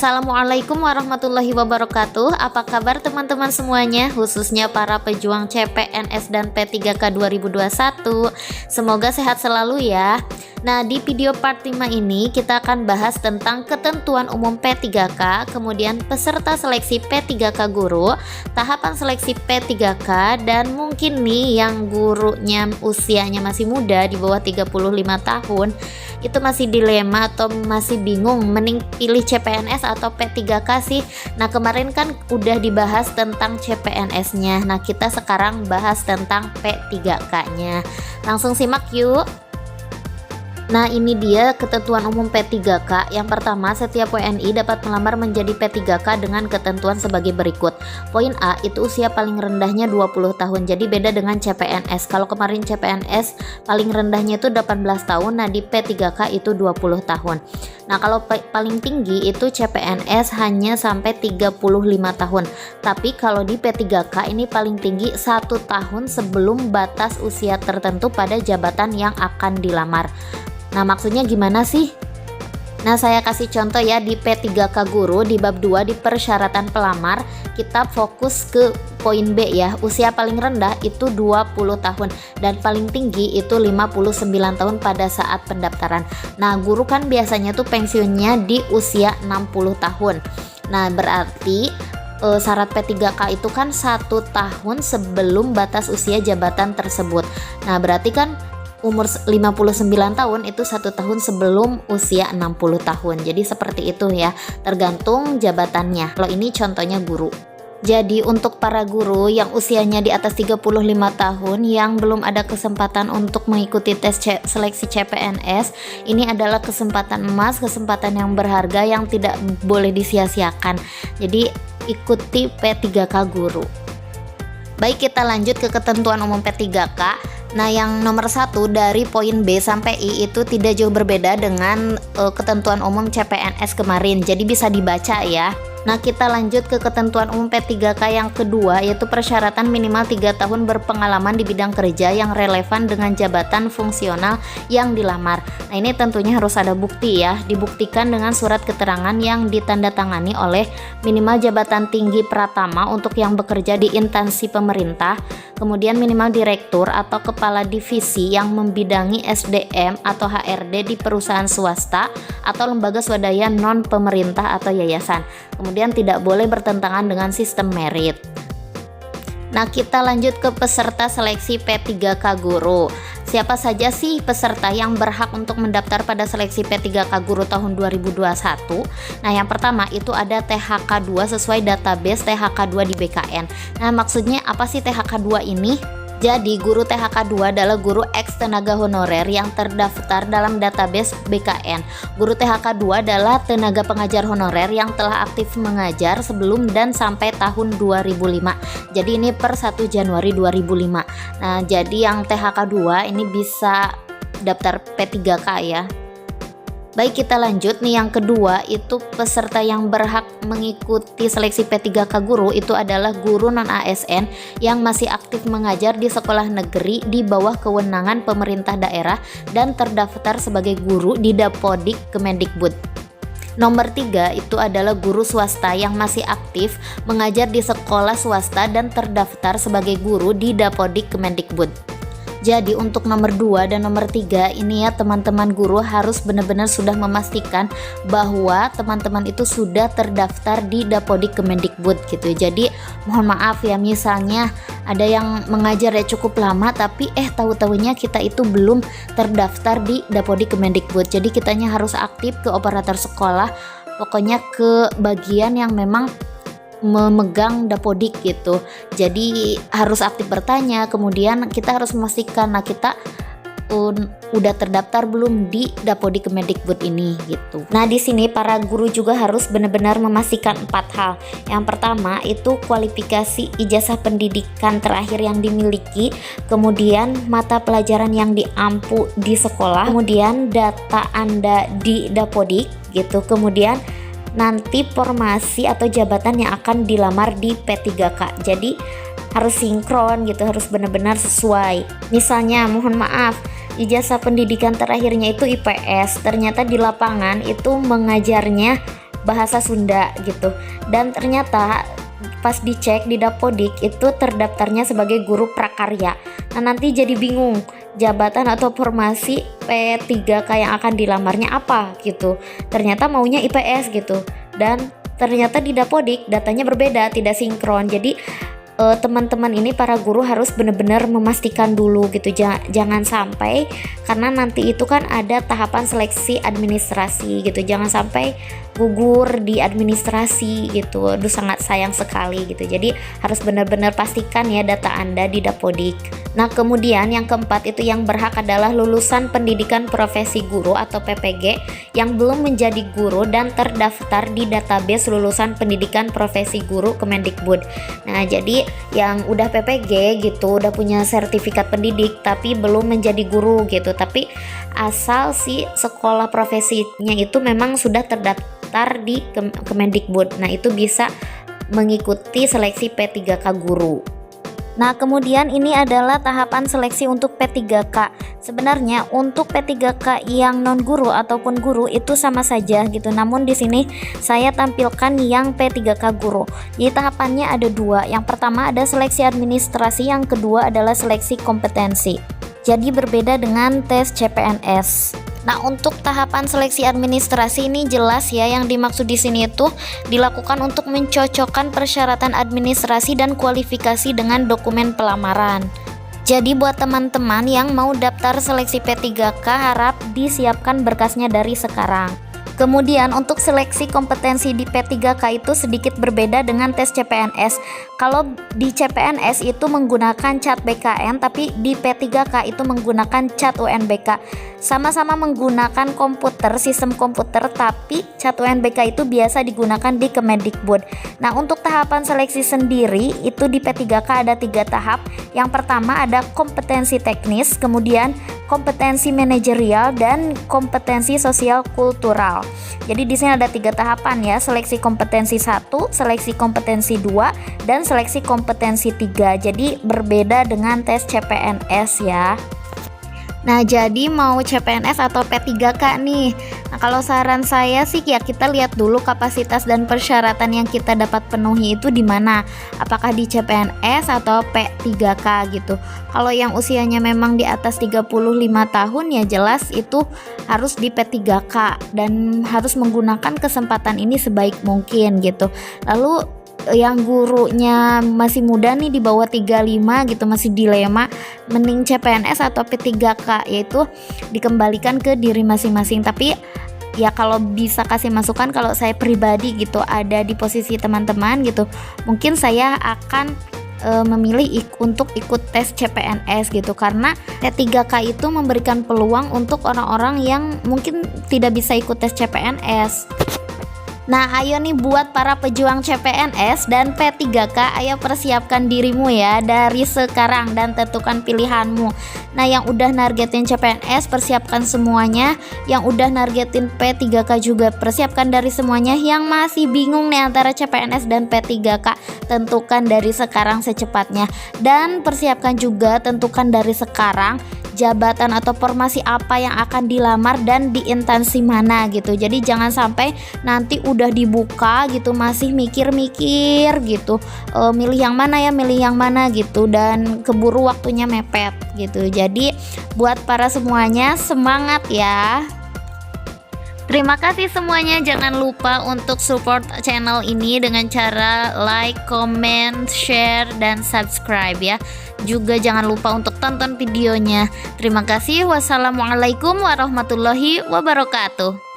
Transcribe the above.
Assalamualaikum warahmatullahi wabarakatuh. Apa kabar teman-teman semuanya, khususnya para pejuang CPNS dan P3K 2021. Semoga sehat selalu ya. Nah, di video part 5 ini kita akan bahas tentang ketentuan umum P3K, kemudian peserta seleksi P3K guru, tahapan seleksi P3K, dan mungkin nih yang gurunya usianya masih muda di bawah 35 tahun itu masih dilema atau masih bingung mending pilih CPNS atau P3K sih. Nah, kemarin kan udah dibahas tentang CPNS-nya. Nah, kita sekarang bahas tentang P3K-nya. Langsung simak yuk. Nah, ini dia ketentuan umum P3K. Yang pertama, setiap WNI dapat melamar menjadi P3K dengan ketentuan sebagai berikut. Poin A, itu usia paling rendahnya 20 tahun. Jadi beda dengan CPNS. Kalau kemarin CPNS paling rendahnya itu 18 tahun, nah di P3K itu 20 tahun. Nah, kalau paling tinggi itu CPNS hanya sampai 35 tahun. Tapi kalau di P3K ini paling tinggi 1 tahun sebelum batas usia tertentu pada jabatan yang akan dilamar. Nah, maksudnya gimana sih? Nah, saya kasih contoh ya, di P3K guru di bab 2 di persyaratan pelamar, kita fokus ke poin B ya. Usia paling rendah itu 20 tahun dan paling tinggi itu 59 tahun pada saat pendaftaran. Nah, guru kan biasanya tuh pensiunnya di usia 60 tahun. Nah, berarti syarat P3K itu kan 1 tahun sebelum batas usia jabatan tersebut. Nah, berarti kan umur 59 tahun itu 1 tahun sebelum usia 60 tahun. Jadi seperti itu ya, tergantung jabatannya. Kalau ini contohnya guru. Jadi untuk para guru yang usianya di atas 35 tahun yang belum ada kesempatan untuk mengikuti tes seleksi CPNS, ini adalah kesempatan emas, kesempatan yang berharga yang tidak boleh disia-siakan. Jadi ikuti P3K guru. Baik, kita lanjut ke ketentuan umum P3K. Nah, yang nomor 1 dari poin B sampai I itu tidak jauh berbeda dengan ketentuan umum CPNS kemarin. Jadi bisa dibaca ya. Nah, kita lanjut ke ketentuan umum P3K yang kedua, yaitu persyaratan minimal 3 tahun berpengalaman di bidang kerja yang relevan dengan jabatan fungsional yang dilamar. Nah, ini tentunya harus ada bukti ya, dibuktikan dengan surat keterangan yang ditandatangani oleh minimal jabatan tinggi pratama untuk yang bekerja di instansi pemerintah, kemudian minimal direktur atau kepala divisi yang membidangi SDM atau HRD di perusahaan swasta atau lembaga swadaya non pemerintah atau yayasan. Kemudian tidak boleh bertentangan dengan sistem merit. Nah, kita lanjut ke peserta seleksi P3K guru. Siapa saja sih peserta yang berhak untuk mendaftar pada seleksi P3K guru tahun 2021? Nah, yang pertama itu ada THK2 sesuai database THK2 di BKN. Nah, maksudnya apa sih THK2 ini? Jadi, guru THK2 adalah guru eks tenaga honorer yang terdaftar dalam database BKN. Guru THK2 adalah tenaga pengajar honorer yang telah aktif mengajar sebelum dan sampai tahun 2005. Jadi ini per 1 Januari 2005. Nah, jadi yang THK2 ini bisa daftar P3K ya. Baik, kita lanjut nih, yang kedua itu peserta yang berhak mengikuti seleksi P3K guru itu adalah guru non-ASN yang masih aktif mengajar di sekolah negeri di bawah kewenangan pemerintah daerah dan terdaftar sebagai guru di Dapodik Kemendikbud. Nomor 3 itu adalah guru swasta yang masih aktif mengajar di sekolah swasta dan terdaftar sebagai guru di Dapodik Kemendikbud. Jadi untuk nomor 2 dan nomor 3 ini ya, teman-teman guru harus benar-benar sudah memastikan bahwa teman-teman itu sudah terdaftar di Dapodik Kemendikbud gitu. Jadi mohon maaf ya, misalnya ada yang mengajar ya cukup lama tapi tahu-tahunya kita itu belum terdaftar di Dapodik Kemendikbud. Jadi kitanya harus aktif ke operator sekolah, pokoknya ke bagian yang memang memegang Dapodik gitu. Jadi harus aktif bertanya, kemudian kita harus memastikan kita udah terdaftar belum di Dapodik Kemendikbud ini gitu. Nah, di sini para guru juga harus benar-benar memastikan 4 hal. Yang pertama itu kualifikasi ijazah pendidikan terakhir yang dimiliki, kemudian mata pelajaran yang diampu di sekolah, kemudian data Anda di Dapodik gitu, kemudian nanti formasi atau jabatan yang akan dilamar di P3K. Jadi harus sinkron gitu, harus benar-benar sesuai. Misalnya, mohon maaf, ijazah pendidikan terakhirnya itu IPS, ternyata di lapangan itu mengajarnya bahasa Sunda gitu. Dan ternyata pas dicek di Dapodik itu terdaftarnya sebagai guru prakarya. Nah, nanti jadi bingung jabatan atau formasi P3K yang akan dilamarnya apa gitu. Ternyata maunya IPS gitu. Dan ternyata di Dapodik datanya berbeda, tidak sinkron. Jadi teman-teman ini para guru harus benar-benar memastikan dulu gitu, jangan sampai, karena nanti itu kan ada tahapan seleksi administrasi gitu, jangan sampai gugur di administrasi gitu. Aduh, sangat sayang sekali gitu. Jadi harus benar-benar pastikan ya data Anda di Dapodik. Nah, kemudian yang keempat itu yang berhak adalah lulusan pendidikan profesi guru atau PPG yang belum menjadi guru dan terdaftar di database lulusan pendidikan profesi guru Kemendikbud. Nah, jadi yang udah PPG gitu, udah punya sertifikat pendidik tapi belum menjadi guru gitu, tapi asal si sekolah profesinya itu memang sudah terdaftar di Kemendikbud. Nah, itu bisa mengikuti seleksi P3K guru. Nah, kemudian ini adalah tahapan seleksi untuk P3K. Sebenarnya untuk P3K yang non guru ataupun guru itu sama saja gitu. Namun di sini saya tampilkan yang P3K guru. Jadi tahapannya ada dua. Yang pertama ada seleksi administrasi, yang kedua adalah seleksi kompetensi. Jadi berbeda dengan tes CPNS. Nah, untuk tahapan seleksi administrasi ini jelas ya, yang dimaksud di sini itu dilakukan untuk mencocokkan persyaratan administrasi dan kualifikasi dengan dokumen pelamaran. Jadi buat teman-teman yang mau daftar seleksi P3K harap disiapkan berkasnya dari sekarang. Kemudian untuk seleksi kompetensi di P3K itu sedikit berbeda dengan tes CPNS. Kalau di CPNS itu menggunakan CAT BKN, tapi di P3K itu menggunakan CAT UNBK. Sama-sama menggunakan komputer, sistem komputer, tapi CAT UNBK itu biasa digunakan di Kemendikbud. Nah, untuk tahapan seleksi sendiri itu di P3K ada 3 tahap. Yang pertama ada kompetensi teknis, kemudian kompetensi manajerial, dan kompetensi sosial kultural. Jadi di sini ada 3 tahapan ya, seleksi kompetensi 1, seleksi kompetensi 2, dan seleksi kompetensi 3. Jadi berbeda dengan tes CPNS ya. Nah, jadi mau CPNS atau P3K nih. Nah, kalau saran saya sih ya kita lihat dulu kapasitas dan persyaratan yang kita dapat penuhi itu di mana. Apakah di CPNS atau P3K gitu. Kalau yang usianya memang di atas 35 tahun ya jelas itu harus di P3K dan harus menggunakan kesempatan ini sebaik mungkin gitu. Lalu yang gurunya masih muda nih di bawah 35 gitu, masih dilema mending CPNS atau P3K, yaitu dikembalikan ke diri masing-masing. Tapi ya kalau bisa kasih masukan, kalau saya pribadi gitu ada di posisi teman-teman gitu, mungkin saya akan memilih untuk ikut tes CPNS gitu, karena P3K itu memberikan peluang untuk orang-orang yang mungkin tidak bisa ikut tes CPNS. Nah, ayo nih buat para pejuang CPNS dan P3K, ayo persiapkan dirimu ya dari sekarang dan tentukan pilihanmu. Nah, yang udah nargetin CPNS persiapkan semuanya, yang udah nargetin P3K juga persiapkan dari semuanya. Yang masih bingung nih antara CPNS dan P3K, tentukan dari sekarang secepatnya. Dan persiapkan juga, tentukan dari sekarang jabatan atau formasi apa yang akan dilamar dan di instansi mana gitu. Jadi jangan sampai nanti udah dibuka gitu masih mikir-mikir gitu, milih yang mana gitu, dan keburu waktunya mepet gitu. Jadi buat para semuanya semangat ya. Terima kasih semuanya, jangan lupa untuk support channel ini dengan cara like, comment, share, dan subscribe ya. Juga jangan lupa untuk tonton videonya. Terima kasih. Wassalamualaikum warahmatullahi wabarakatuh.